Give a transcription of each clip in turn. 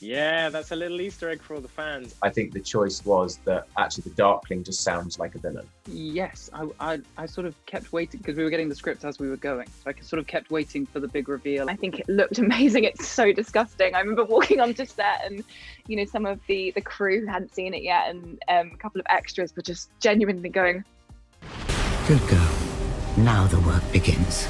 Yeah, that's a little Easter egg for all the fans. I think the choice was that actually the Darkling just sounds like a villain. Yes, I sort of kept waiting because we were getting the script as we were going. So I sort of kept waiting for the big reveal. I think it looked amazing. It's so disgusting. I remember walking onto set and, you know, some of the crew who hadn't seen it yet and a couple of extras were just genuinely going, Good girl. Now the work begins.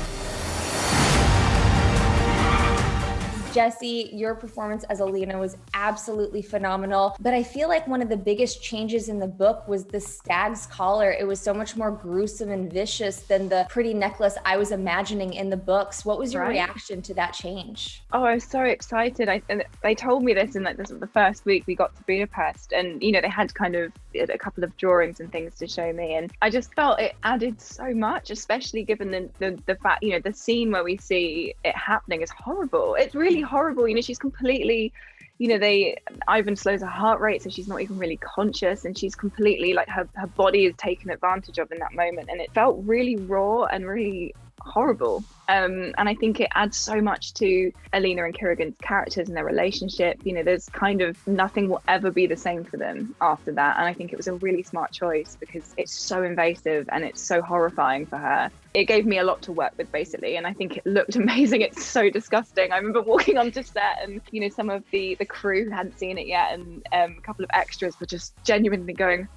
Jessie, your performance as Alina was absolutely phenomenal, but I feel like one of the biggest changes in the book was the stag's collar. It was so much more gruesome and vicious than the pretty necklace I was imagining in the books. What was your reaction to that change? Oh, I was so excited. And they told me this in like the first week we got to Budapest, and you know, they had kind of a couple of drawings and things to show me, and I just felt it added so much, especially given the fact, you know, the scene where we see it happening is horrible. It's really horrible. You know, she's completely, you know, Ivan slows her heart rate, so she's not even really conscious, and she's completely like her body is taken advantage of in that moment, and it felt really raw and really horrible. And I think it adds so much to Alina and Kirigan's characters and their relationship. You know, there's kind of nothing will ever be the same for them after that. And I think it was a really smart choice because it's so invasive and it's so horrifying for her. It gave me a lot to work with, basically, and I think it looked amazing. It's so disgusting. I remember walking onto set and, you know, some of the crew who hadn't seen it yet and a couple of extras were just genuinely going,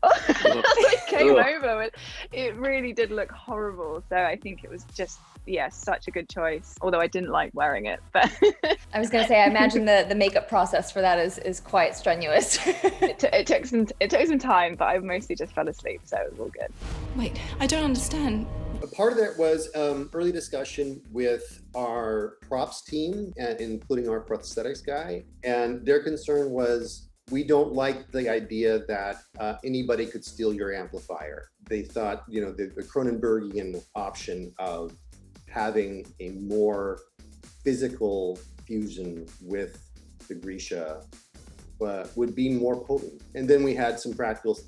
I came over and it really did look horrible. So I think it was just, yeah, such a good choice. Although I didn't like wearing it, but I was gonna say, I imagine the makeup process for that is quite strenuous. it took some time, but I mostly just fell asleep, so it was all good. Wait, I don't understand. A part of that was early discussion with our props team, including our prosthetics guy, and their concern was, we don't like the idea that anybody could steal your amplifier. They thought, you know, the Cronenbergian option of having a more physical fusion with the Grisha would be more potent. And then we had some practical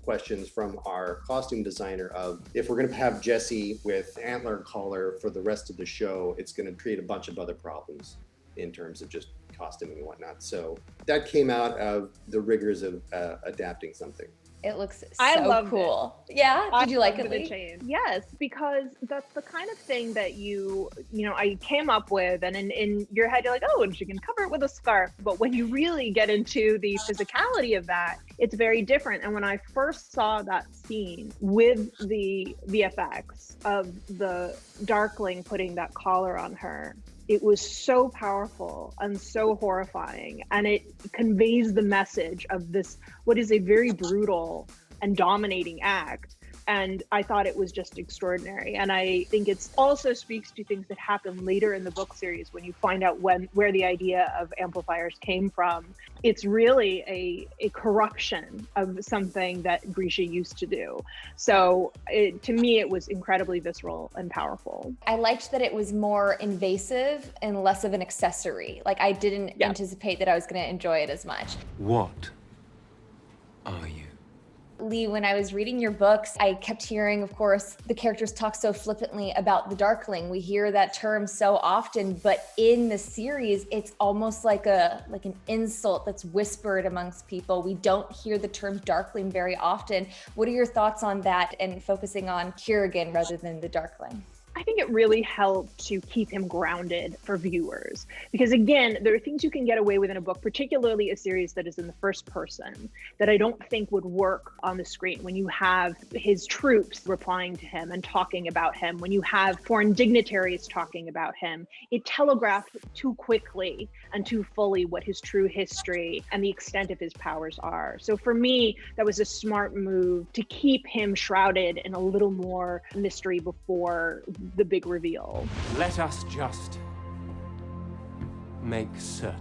questions from our costume designer of, if we're gonna have Jessie with antler collar for the rest of the show, it's gonna create a bunch of other problems in terms of just costuming and whatnot. So that came out of the rigors of adapting something. It looks I so loved cool. Yeah, did you like it, Leigh? Change. Yes, because that's the kind of thing that you know, I came up with, and in your head you're like, oh, and she can cover it with a scarf. But when you really get into the physicality of that, it's very different. And when I first saw that scene with the VFX of the Darkling putting that collar on her, it was so powerful and so horrifying, and it conveys the message of this, what is a very brutal and dominating act. And I thought it was just extraordinary. And I think it also speaks to things that happen later in the book series when you find out where the idea of amplifiers came from. It's really a corruption of something that Grisha used to do. So to me, it was incredibly visceral and powerful. I liked that it was more invasive and less of an accessory. Like, I didn't anticipate that I was going to enjoy it as much. What are you? Leigh, when I was reading your books, I kept hearing, of course, the characters talk so flippantly about the Darkling. We hear that term so often, but in the series, it's almost like an insult that's whispered amongst people. We don't hear the term Darkling very often. What are your thoughts on that and focusing on Kirigan rather than the Darkling? I think it really helped to keep him grounded for viewers. Because again, there are things you can get away with in a book, particularly a series that is in the first person, that I don't think would work on the screen. When you have his troops replying to him and talking about him, when you have foreign dignitaries talking about him, it telegraphed too quickly and too fully what his true history and the extent of his powers are. So for me, that was a smart move to keep him shrouded in a little more mystery before the big reveal. Let us just make certain.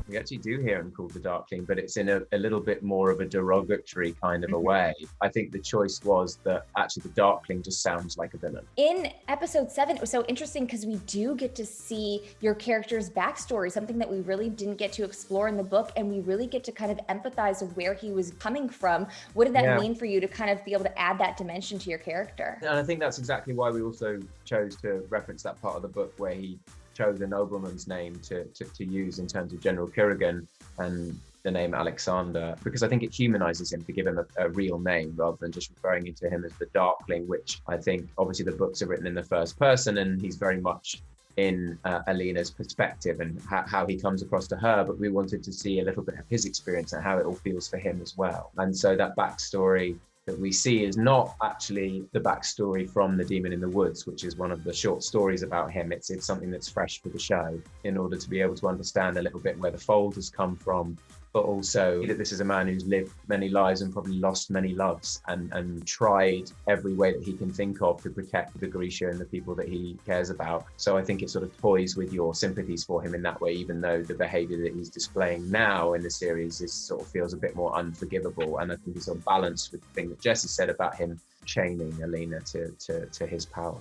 We actually do hear him called the Darkling, but it's in a little bit more of a derogatory kind of a way. I think the choice was that actually the Darkling just sounds like a villain. In episode 7, it was so interesting because we do get to see your character's backstory, something that we really didn't get to explore in the book, and we really get to kind of empathize with where he was coming from. What did that mean for you to kind of be able to add that dimension to your character? And I think that's exactly why we also chose to reference that part of the book where he chose a nobleman's name to use in terms of General Kirigan and the name Alexander, because I think it humanizes him to give him a real name rather than just referring to him as the Darkling, which I think obviously the books are written in the first person and he's very much in Alina's perspective and how he comes across to her, but we wanted to see a little bit of his experience and how it all feels for him as well. And so that backstory that we see is not actually the backstory from The Demon in the Woods, which is one of the short stories about him. It's something that's fresh for the show in order to be able to understand a little bit where the fold has come from, but also that this is a man who's lived many lives and probably lost many loves and tried every way that he can think of to protect the Grisha and the people that he cares about. So I think it sort of toys with your sympathies for him in that way, even though the behavior that he's displaying now in the series is sort of feels a bit more unforgivable. And I think it's sort of balanced with the thing that Jessie said about him chaining Alina to his power.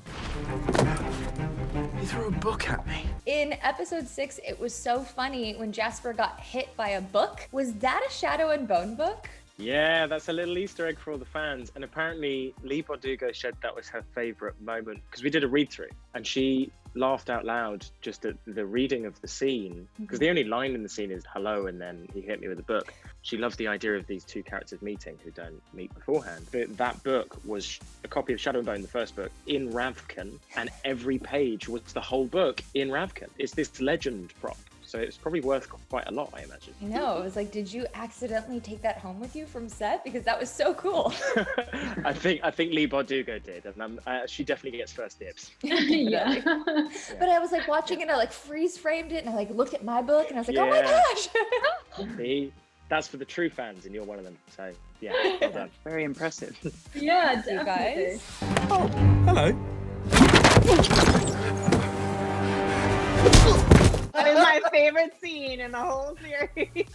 He threw a book at me. In episode 6, it was so funny when Jasper got hit by a book. Was that a Shadow and Bone book? Yeah, that's a little Easter egg for all the fans. And apparently Leigh Bardugo said that was her favorite moment because we did a read through and she laughed out loud just at the reading of the scene, because the only line in the scene is hello and then he hit me with a book. She loved the idea of these two characters meeting who don't meet beforehand. That book was a copy of Shadow and Bone, the first book, in Ravkan, and every page was the whole book in Ravkan. It's this legend prop. So it's probably worth quite a lot, I imagine. I know. It was like, did you accidentally take that home with you from set? Because that was so cool. I think Leigh Bardugo did, and she definitely gets first dibs. Yeah. But I was like watching it, and I like freeze framed it, and I like looked at my book, and I was like, oh my gosh! See, that's for the true fans, and you're one of them. So yeah, well done. Very impressive. Yeah, you guys. Oh, hello. That is my favorite scene in the whole series.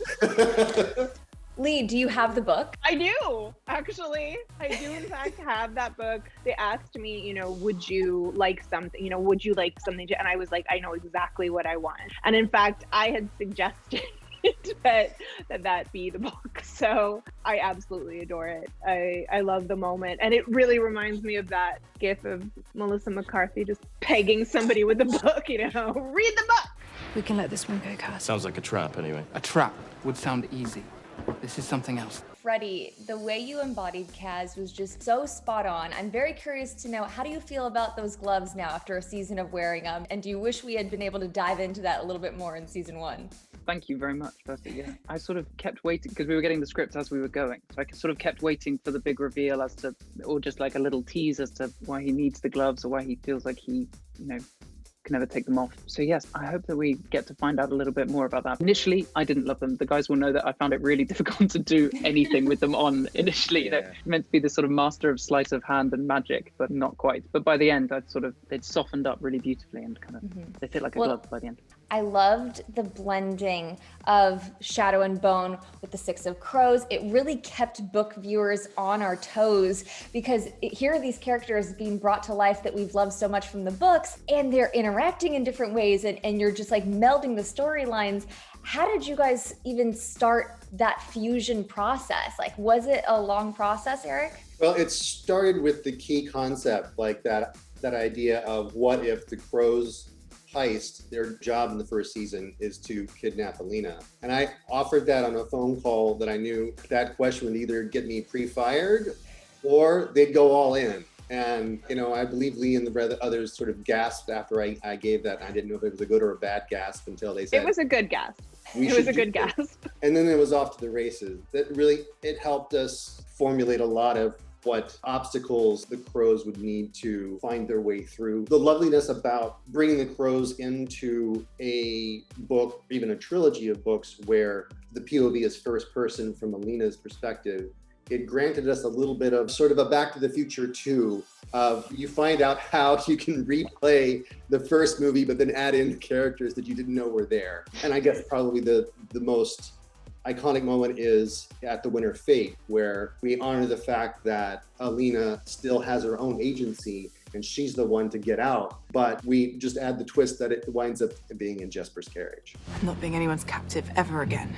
Leigh, do you have the book? I do, actually. I do, in fact, have that book. They asked me, would you like something? Would you like something? And I was like, I know exactly what I want. And in fact, I had suggested that be the book. So I absolutely adore it. I love the moment. And it really reminds me of that gif of Melissa McCarthy just pegging somebody with the book, read the book. We can let this one go, Cass. Sounds like a trap, anyway. A trap would sound easy. This is something else. Freddie, the way you embodied Kaz was just so spot on. I'm very curious to know, how do you feel about those gloves now after a season of wearing them? And do you wish we had been able to dive into that a little bit more in season 1? Thank you very much, firstly. Yeah, I sort of kept waiting because we were getting the script as we were going. So I sort of kept waiting for the big reveal as to, or just like a little tease as to why he needs the gloves or why he feels like he, can never take them off. So yes, I hope that we get to find out a little bit more about that. Initially, I didn't love them. The guys will know that I found it really difficult to do anything with them on initially. Yeah. Meant to be this sort of master of sleight of hand and magic, but not quite. But by the end, they'd softened up really beautifully and kind of, they fit like a glove by the end. I loved the blending of Shadow and Bone with the Six of Crows. It really kept book viewers on our toes because here are these characters being brought to life that we've loved so much from the books, and they're interacting in different ways, and you're just like melding the storylines. How did you guys even start that fusion process? Like, was it a long process, Eric? Well, it started with the key concept, like that idea of what if the Crows heist, their job in the first season is to kidnap Alina. And I offered that on a phone call that I knew that question would either get me pre-fired or they'd go all in. And, I believe Leigh and the others sort of gasped after I gave that. I didn't know if it was a good or a bad gasp until they said— It was a good gasp. It was a good gasp. And then it was off to the races. It helped us formulate a lot of what obstacles the Crows would need to find their way through. The loveliness about bringing the Crows into a book, even a trilogy of books, where the POV is first person from Alina's perspective, it granted us a little bit of sort of a Back to the Future 2 of you find out how you can replay the first movie, but then add in characters that you didn't know were there. And I guess probably the most iconic moment is at the Winter Fate, where we honor the fact that Alina still has her own agency and she's the one to get out, but we just add the twist that it winds up being in Jesper's carriage. Not being anyone's captive ever again.